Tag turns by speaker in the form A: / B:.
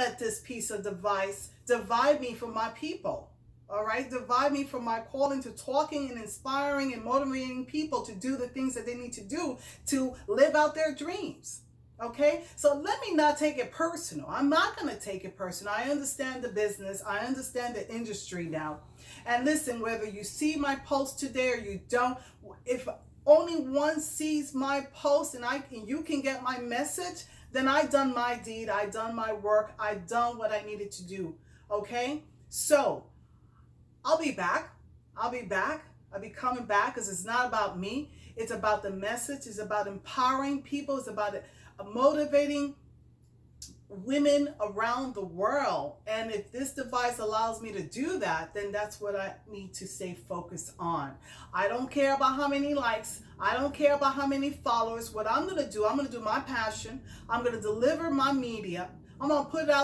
A: let this piece of device divide me from my people. All right, divide me from my calling to talking and inspiring and motivating people to do the things that they need to do to live out their dreams. Okay, so let me not take it personal. I'm not going to take it personal. I understand the business. I understand the industry now. And listen, whether you see my post today or you don't, if only one sees my post and you can get my message, then I done my deed. I done my work. I done what I needed to do. Okay, so I'll be back. I'll be coming back because it's not about me. It's about the message. It's about empowering people. It's about motivating women around the world. And if this device allows me to do that, then that's what I need to stay focused on. I don't care about how many likes. I don't care about how many followers. What I'm going to do my passion. I'm going to deliver my media. I'm going to put it out